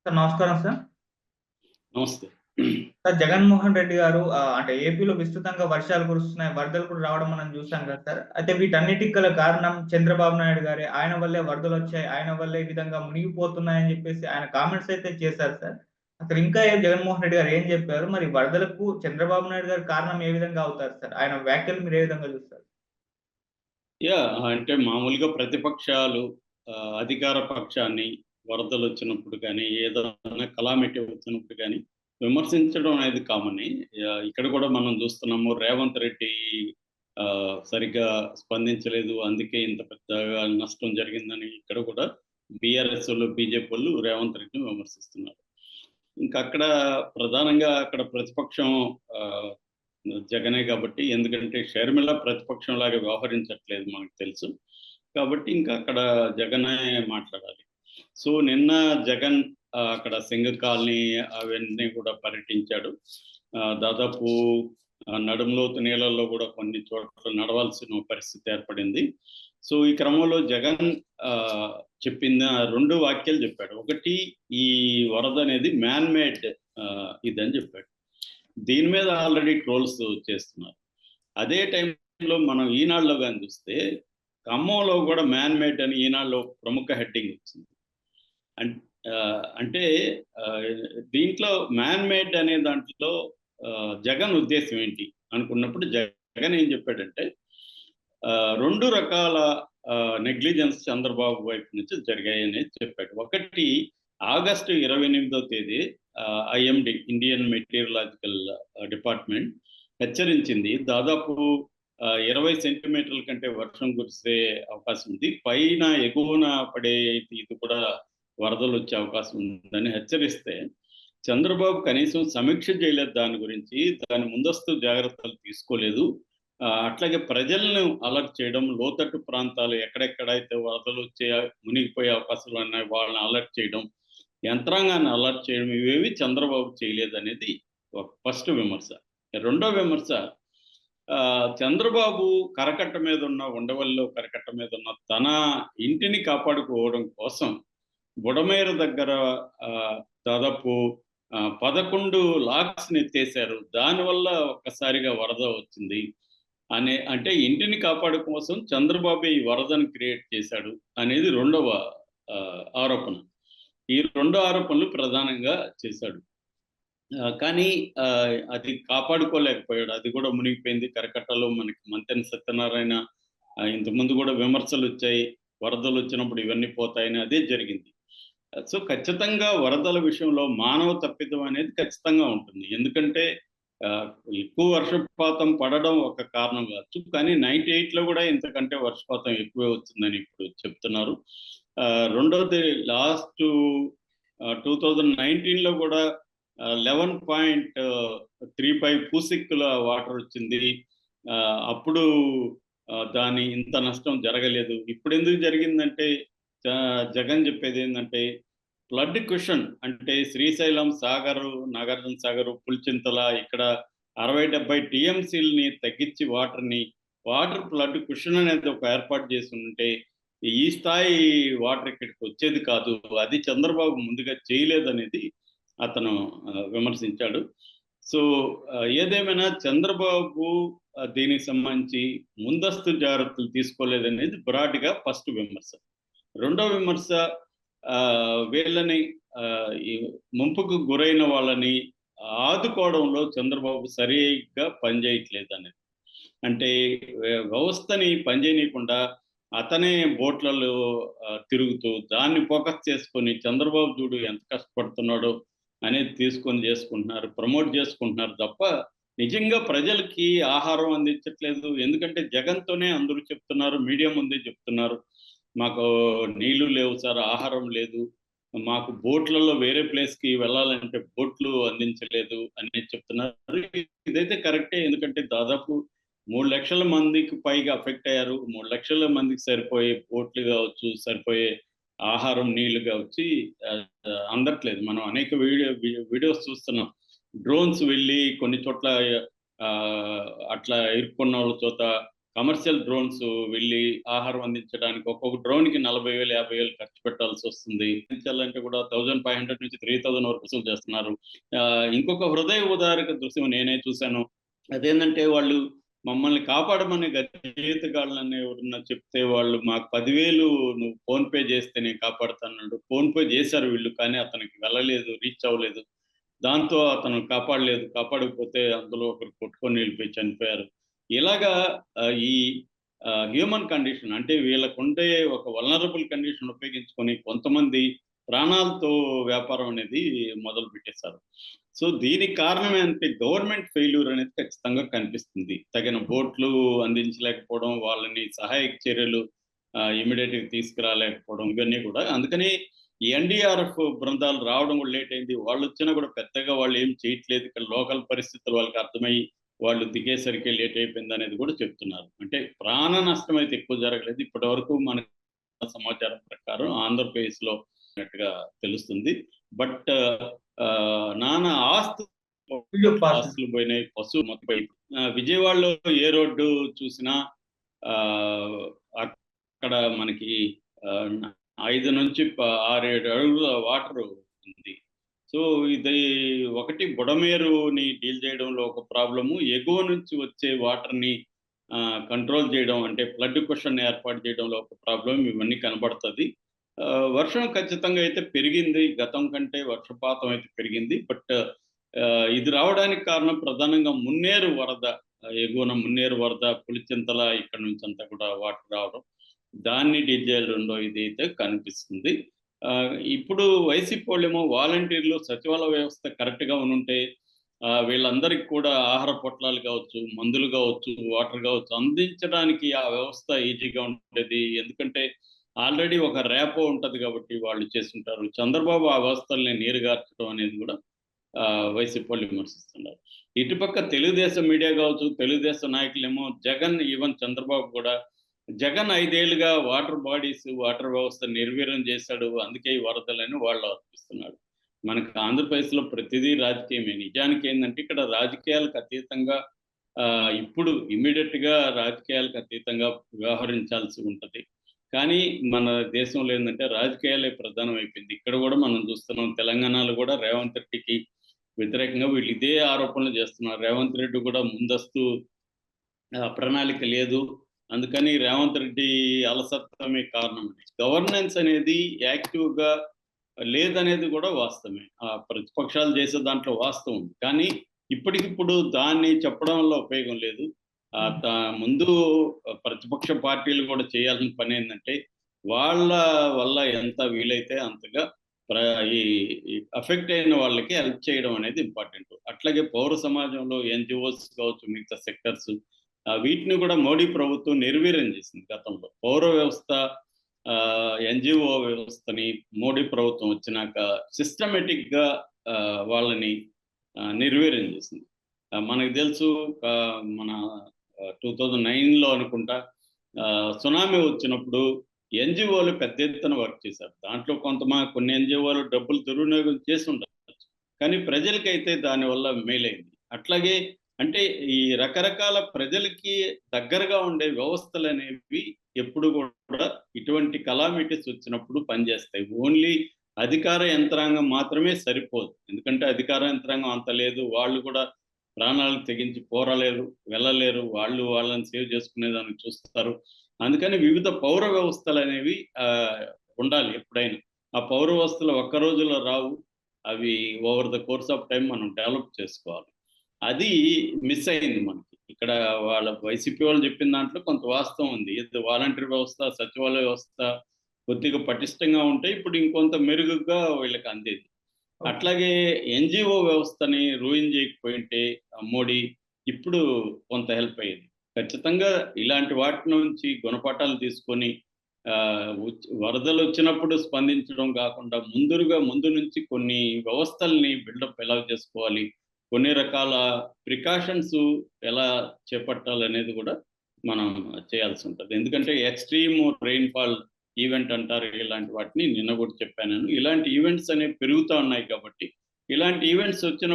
Sir నమస్కారం sir. నమస్తే. Sir Jaganmohan Reddy గారు అంటే ఏపీలో విస్తృతంగా వర్షాలు కురుస్తున్నాయి. వరదలు కూడా రావడం మనం చూసాం కదా సార్. అయితే వీటన్నిటికి గల కారణం చంద్రబాబు నాయుడు గారే. ఆయన వల్లే వరదలొచ్చాయి. ఆయన వల్లే ఈ విధంగా మునిగిపోతున్నాయని చెప్పేసి ఆయన కామెంట్స్ అయితే చేశారు సార్. అసలు ఇంకా జగన్మోహన్ రెడ్డి గారు ఏం చెప్పారు? మరి వరదలకు చంద్రబాబు నాయుడు గారు కారణం ఏ విధంగా అవుతారు సార్? ఆయన వ్యాఖ్యలు మీరు ఏ విధంగా చూస్తారు? అంటే మామూలుగా ప్రతిపక్షాలు అధికార పక్షాన్ని వరదలొచ్చినప్పుడు గానీ, ఏదన్నా కలామిటీ వచ్చినప్పుడు గానీ, విమర్శించడం అనేది కామనే. ఇక్కడ కూడా మనం చూస్తున్నాము రేవంత్ రెడ్డి సరిగ్గా స్పందించలేదు. అందుకే ఇంత పెద్దగా నష్టం జరిగిందని ఇక్కడ కూడా బీఆర్ఎసోళ్ళు, బీజేపీవోళ్ళు రేవంత్ రెడ్డిని విమర్శిస్తున్నారు. ఇంకా అక్కడ ప్రధానంగా అక్కడ ప్రతిపక్షం ఆహ్, జగనే కాబట్టి ఎందుకంటే షర్మిల ప్రతిపక్షంలాగా వ్యవహరించట్లేదు మనకు తెలుసు. కాబట్టి ఇంకా అక్కడ జగనే మాట్లాడాలి. సో, నిన్న జగన్ అక్కడ సింగ్ కాలనీ అవన్నీ కూడా పర్యటించాడు. దాదాపు నడుంలోతు నీళ్ళల్లో కూడా కొన్ని చోట్ల నడవాల్సిన పరిస్థితి ఏర్పడింది. సో, ఈ క్రమంలో జగన్ ఆహ్, చెప్పిన 2 వాక్యాలు చెప్పాడు. ఒకటి, ఈ వరదనేది మ్యాన్ మేడ్ ఇదని చెప్పాడు. దీని మీద ఆల్రెడీ ట్రోల్స్ చేస్తున్నారు. అదే టైంలో మనం ఈనాడులో గాని చూస్తే, ఖమ్మంలో కూడా మ్యాన్ మేడ్ అని ఈనాడులో ప్రముఖ హెడ్డింగ్ వచ్చింది. అన్ అంటే ఆహ్, దీంట్లో మ్యాన్ మేడ్ అనే దాంట్లో జగన్ ఉద్దేశ్యం ఏంటి అనుకున్నప్పుడు జగన్ ఏం చెప్పాడంటే 2 రకాల నెగ్లిజెన్స్ చంద్రబాబు వైపు నుంచి జరిగాయని చెప్పాడు. ఒకటి, ఆగస్టు 28వ తేదీ ఐఎండీ ఇండియన్ మెటీరియలాజికల్ డిపార్ట్‌మెంట్ హెచ్చరించింది. దాదాపు 20 సెంటీమీటర్ల కంటే వర్షం కురిసే అవకాశం ఉంది. పైన ఎగువన పడే ఇది కూడా వరదలొచ్చే అవకాశం ఉందని హెచ్చరిస్తే, చంద్రబాబు కనీసం సమీక్ష చేయలేదు దాని గురించి. దాని ముందస్తు జాగ్రత్తలు తీసుకోలేదు. అట్లాగే ప్రజలను అలర్ట్ చేయడం, లోతట్టు ప్రాంతాలు ఎక్కడెక్కడైతే వరదలొచ్చే, మునిగిపోయే అవకాశాలున్నాయి వాళ్ళని అలర్ట్ చేయడం, యంత్రాంగాన్ని అలర్ట్ చేయడం ఇవేవి చంద్రబాబు చేయలేదనేది ఒక ఫస్ట్ విమర్శ. రెండో విమర్శ, చంద్రబాబు కరకట్ట మీదున్న ఉండవల్లిలో కరకట్ట మీదున్న తన ఇంటిని కాపాడుకోవడం కోసం బుడమేరు దగ్గర దాదాపు 11 లాక్స్‌ని ఎత్తేసారు. దానివల్ల ఒక్కసారిగా వరద వచ్చింది. అంటే ఇంటిని కాపాడు కోసం చంద్రబాబే ఈ వరదను క్రియేట్ చేశాడు అనేది రెండవ ఆరోపణ. ఈ 2 ఆరోపణలు ప్రధానంగా చేశాడు. కానీ అది కాపాడుకోలేకపోయాడు. అది కూడా మునిగిపోయింది. కరకట్టలో మనకి మంతెన సత్యనారాయణ ఇంతకుముందు కూడా విమర్శలొచ్చాయి. వరదలొచ్చినప్పుడు ఇవన్నీ పోతాయని అదే జరిగింది. సో, ఖచ్చితంగా వరదల విషయంలో మానవ తప్పిదం అనేది ఖచ్చితంగా ఉంటుంది. ఎందుకంటే ఆహ్, ఎక్కువ వర్షపాతం పడడం ఒక కారణం కావచ్చు. కానీ 98లో కూడా ఇంతకంటే వర్షపాతం ఎక్కువే వచ్చిందని ఇప్పుడు చెప్తున్నారు. రెండోది, లాస్టు 2019లో కూడా 11.35 క్యూసెక్కుల వాటర్ వచ్చింది. అప్పుడు దాని ఇంత నష్టం జరగలేదు. ఇప్పుడెందుకు జరిగిందంటే జగన్ చెప్పేదేందంటే, ఫ్లడ్ క్యుషన్ అంటే శ్రీశైలం సాగరు, నాగార్జున సాగరు, పులిచింతల ఇక్కడ 60, 70 టీఎంసీలని తగ్గించి వాటర్ ఫ్లడ్ క్యుషన్ అనేది ఒక ఏర్పాటు చేసుంటే ఈ స్థాయి వాటర్ ఇక్కడికి వచ్చేది కాదు. అది చంద్రబాబు ముందుగా చేయలేదనేది అతను విమర్శించాడు. సో, ఏదేమైనా చంద్రబాబు దీనికి సంబంధించి ముందస్తు జాగ్రత్తలు తీసుకోలేదనేది బ్రాడ్‌గా ఫస్ట్ విమర్శ. రెండో విమర్శ, వీళ్ళని ఈ ముంపుకు గురైన వాళ్ళని ఆదుకోవడంలో చంద్రబాబు సరిగ్గా పనిచేయట్లేదనేది. అంటే వ్యవస్థని పనిచేయనీయకుండా అతనే బోట్లలో తిరుగుతూ దాన్ని ఫోకస్ చేసుకొని చంద్రబాబు చూడు ఎంత కష్టపడుతున్నాడో అనేది తీసుకొని చేసుకుంటున్నారు. ప్రమోట్ చేసుకుంటున్నారు తప్ప నిజంగా ప్రజలకి ఆహారం అందించట్లేదు. ఎందుకంటే జగన్‌తోనే అందరూ చెప్తున్నారు. మీడియా ముందే చెప్తున్నారు. మాకు నీళ్లు లేవు సార్, ఆహారం లేదు. మాకు బోట్‌లలో వేరే ప్లేస్‌కి వెళ్ళాలంటే బోట్లు అందించలేదు అనేది చెప్తున్నారు. ఇదైతే కరెక్టే. ఎందుకంటే దాదాపు 3,00,000 మందికి పైగా అఫెక్ట్ అయ్యారు. 3,00,000 మందికి సరిపోయే బోట్లు గావచ్చు, సరిపోయే ఆహారం, నీళ్లు గావచ్చి అందట్లేదు. మనం అనేక వీడియోస్ చూస్తున్నాం. డ్రోన్స్ వెళ్ళి కొన్ని చోట్ల అట్లా ఇరుక్కున్నోళ్ళ చోత కమర్షియల్ డ్రోన్స్ వెళ్ళి ఆహారం అందించడానికి ఒక్కొక్క డ్రోన్‌కి 40,000, 50,000 ఖర్చు పెట్టాల్సొస్తుంది. అందించాలంటే కూడా 1500 నుంచి 3000 వరకు వసూలు చేస్తున్నారు. ఇంకొక హృదయ ఉదారక దృశ్యం నేనే చూసాను. అదేందంటే వాళ్ళు మమ్మల్ని కాపాడమని గజయితగాళ్ళని ఎవరన్నా చెప్తే వాళ్ళు మాకు 10,000 నువ్వు ఫోన్‌పే చేస్తే నేను కాపాడుతానన్నాడు. ఫోన్‌పే చేశారు వీళ్ళు. కానీ అతనికి వెళ్ళలేదు. రీచ్ అవ్వలేదు. దాంతో అతను కాపాడలేదు. కాపాడకపోతే అందులో ఒకరు కొట్టుకొని వెళ్ళిపోయి చనిపోయారు. ఇలాగా ఈ హ్యూమన్ కండిషన్ అంటే వీళ్ళకుండే ఒక వల్నరబుల్ కండిషన్ ఉపయోగించుకొని కొంతమంది ప్రాణాలతో వ్యాపారం అనేది మొదలుపెట్టేశారు. సో దీనికి కారణం ఏంటంటే గవర్నమెంట్ ఫెయిల్యూర్ అనేది ఖచ్చితంగా కనిపిస్తుంది. తగిన బోట్లు అందించలేకపోవడం, వాళ్ళని సహాయక చర్యలు ఇమ్మీడియేట్‌గా తీసుకురాలేకపోవడం ఇవన్నీ కూడా. అందుకని ఈ ఎన్‌డీఆర్‌ఎఫ్ బృందాలు రావడం కూడా లేట్ అయింది. వాళ్ళొచ్చినా కూడా పెద్దగా వాళ్ళేం చేయట్లేదు. ఇక్కడ లోకల్ పరిస్థితులు వాళ్ళకి అర్థమయ్యి వాళ్ళు దిగేసరికి లేట్ అయిపోయిందనేది కూడా చెప్తున్నారు. అంటే ప్రాణ నష్టం అయితే ఎక్కువ జరగలేదు. ఇప్పటివరకు మనకు సమాచారం ప్రకారం ఆంధ్రప్రదేశ్‌లో ఉన్నట్టుగా తెలుస్తుంది. బట్ నానా ఆస్తులు పోయినాయి. పశువులు మొత్తం పోయినాయి. విజయవాడలో ఏ రోడ్డు చూసినా అక్కడ మనకి 5 నుంచి 6, 7 అడుగుల వాటరు ఉంది. సో ఇది ఒకటి బుడమేరుని డీల్ చేయడంలో ఒక ప్రాబ్లము. ఎగువ నుంచి వచ్చే వాటర్‌ని కంట్రోల్ చేయడం అంటే ఫ్లడ్ కుషన్ ఏర్పాటు చేయడంలో ఒక ప్రాబ్లమ్ ఇవన్నీ కనబడతది. వర్షం ఖచ్చితంగా అయితే పెరిగింది. గతం కంటే వర్షపాతం అయితే పెరిగింది. బట్ ఇది రావడానికి కారణం ప్రధానంగా మున్నేరు వరద. ఎగువన మున్నేరు వరద, పులిచింతల ఇక్కడ నుంచి అంతా కూడా వాటర్ రావడం. దాన్ని డీల్ చేయడంలో ఇదైతే కనిపిస్తుంది. ఇప్పుడు వైసీపీ వాళ్ళేమో వాలంటీర్లు సచివాలయ వ్యవస్థ కరెక్ట్‌గా ఉనుంటే వీళ్ళందరికి కూడా ఆహార పొట్లాలు కావచ్చు, మందులు కావచ్చు, వాటర్ కావచ్చు అందించడానికి ఆ వ్యవస్థ ఈజీగా ఉండేది. ఎందుకంటే ఆల్రెడీ ఒక ర్యాపో ఉంటది కాబట్టి వాళ్ళు చేసుంటారు. చంద్రబాబు ఆ వ్యవస్థల్ని నీరుగార్చడం అనేది కూడా వైసీపీ వాళ్ళు విమర్శిస్తున్నారు. ఇటుపక్క తెలుగుదేశం మీడియా కావచ్చు, తెలుగుదేశం నాయకులేమో జగన్ ఈవెన్ చంద్రబాబు కూడా జగన్ 5 ఏళ్లుగా వాటర్ వ్యవస్థ నిర్వీర్యం చేశాడు. అందుకే ఈ వరదలని వాళ్ళు ఆరోపిస్తున్నాడు. మనకు ఆంధ్రప్రదేశ్‌లో ప్రతిదీ రాజకీయమే. నిజానికి ఏందంటే ఇక్కడ రాజకీయాలకు అతీతంగా ఇప్పుడు ఇమ్మీడియేట్‌గా రాజకీయాలకు అతీతంగా వ్యవహరించాల్సి ఉంటది. కానీ మన దేశంలో ఏందంటే రాజకీయాలే ప్రధానం అయిపోయింది. ఇక్కడ కూడా మనం చూస్తున్నాం తెలంగాణలో కూడా రేవంత్ రెడ్డికి వ్యతిరేకంగా వీళ్ళు ఇదే ఆరోపణలు చేస్తున్నారు. రేవంత్ రెడ్డి కూడా ముందస్తు ప్రణాళిక లేదు. అందుకని రేవంత్ రెడ్డి అలసత్వమే కారణం. గవర్నెన్స్ అనేది యాక్టివ్‌గా లేదనేది కూడా వాస్తవమే. ప్రతిపక్షాలు చేసే దాంట్లో వాస్తవం ఉంది. కానీ ఇప్పటికిప్పుడు దాన్ని చెప్పడం వల్ల ఉపయోగం లేదు. ముందు ప్రతిపక్ష పార్టీలు కూడా చేయాల్సిన పనేందంటే వాళ్ళ వల్ల ఎంత వీలైతే అంతగా ఈ అఫెక్ట్ అయిన వాళ్ళకి హెల్ప్ చేయడం అనేది ఇంపార్టెంట్. అట్లాగే పౌర సమాజంలో ఎన్‌జీఓస్ కావచ్చు, మిగతా సెక్టర్స్ వీటిని కూడా మోడీ ప్రభుత్వం నిర్వీర్యం చేసింది గతంలో. పౌర వ్యవస్థ ఎన్‌జీఓ వ్యవస్థని మోడీ ప్రభుత్వం వచ్చినాక సిస్టమేటిక్‌గా వాళ్ళని నిర్వీర్యం చేసింది. మనకు తెలుసు మన 2009లో అనుకుంటా సునామీ వచ్చినప్పుడు ఎన్‌జీఓలు పెద్ద ఎత్తున వర్క్ చేశారు. దాంట్లో కొన్ని ఎన్‌జీఓలు డబ్బులు దుర్వినియోగం చేసి ఉండొచ్చు. కానీ ప్రజలకైతే దానివల్ల మేలైంది. అట్లాగే అంటే ఈ రకరకాల ప్రజలకి దగ్గరగా ఉండే వ్యవస్థలనేవి ఎప్పుడు కూడా ఇటువంటి కలామిటీస్ వచ్చినప్పుడు పనిచేస్తాయి. ఓన్లీ అధికార యంత్రాంగం మాత్రమే సరిపోదు. ఎందుకంటే అధికార యంత్రాంగం అంత లేదు. వాళ్ళు కూడా ప్రాణాలు తెగించి పోరాలేరు, వెళ్ళలేరు. వాళ్ళని సేవ్ చేసుకునేదానికి చూస్తారు. అందుకని వివిధ పౌర వ్యవస్థలనేవి ఉండాలి ఎప్పుడైనా. ఆ పౌర వ్యవస్థలు ఒక్క రోజులో రావు. అవి over the course of time మనం డెవలప్ చేసుకోవాలి. అది మిస్ అయింది మనకి. ఇక్కడ వాళ్ళ వైసీపీ వాళ్ళు చెప్పిన దాంట్లో కొంత వాస్తవం ఉంది. వాలంటీర్ వ్యవస్థ, సచివాలయ వ్యవస్థ కొద్దిగా పటిష్టంగా ఉంటే ఇప్పుడు ఇంకొంత మెరుగుగా వీళ్ళకి అందేది. అట్లాగే ఎన్‌జీఓ వ్యవస్థని రూయిన్ చేయకపోయింటే మోడీ ఇప్పుడు కొంత హెల్ప్ అయ్యేది. ఖచ్చితంగా ఇలాంటి వాటి నుంచి గుణపాఠాలు తీసుకొని వరదలొచ్చినప్పుడు స్పందించడం కాకుండా ముందు నుంచి కొన్ని వ్యవస్థల్ని బిల్డప్ ఎలా చేసుకోవాలి, కొన్ని రకాల ప్రికాషన్స్ ఎలా చేపట్టాలనేది కూడా మనం చేయాల్సి ఉంటది. ఎందుకంటే ఎక్స్‌ట్రీమ్ రెయిన్‌ఫాల్ ఈవెంట్ అంటారు. ఇలాంటి వాటిని నిన్న కూడా చెప్పాను నేను. ఇలాంటి ఈవెంట్స్ అనేవి పెరుగుతా ఉన్నాయి కాబట్టి ఇలాంటి ఈవెంట్స్ వచ్చినప్పుడు